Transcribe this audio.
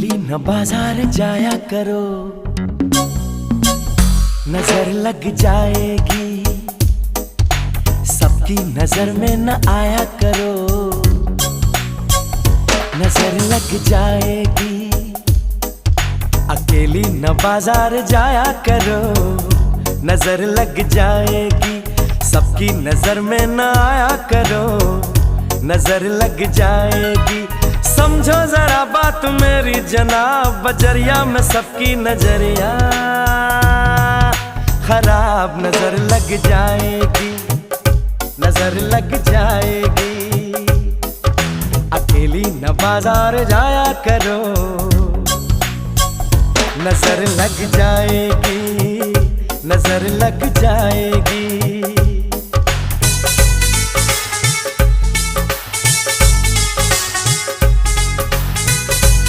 अकेली न बाजार जाया करो, नजर लग जाएगी। सबकी नजर में न आया करो, नजर लग जाएगी। अकेली न बाजार जाया करो, नजर लग जाएगी। सबकी नजर में न आया करो, नजर लग जाएगी। समझो जरा बात मेरी जनाब, बजरिया में सबकी नजरिया खराब। नजर लग जाएगी, नजर लग जाएगी। अकेली न बाजार जाया करो, नजर लग जाएगी, नजर लग जाएगी।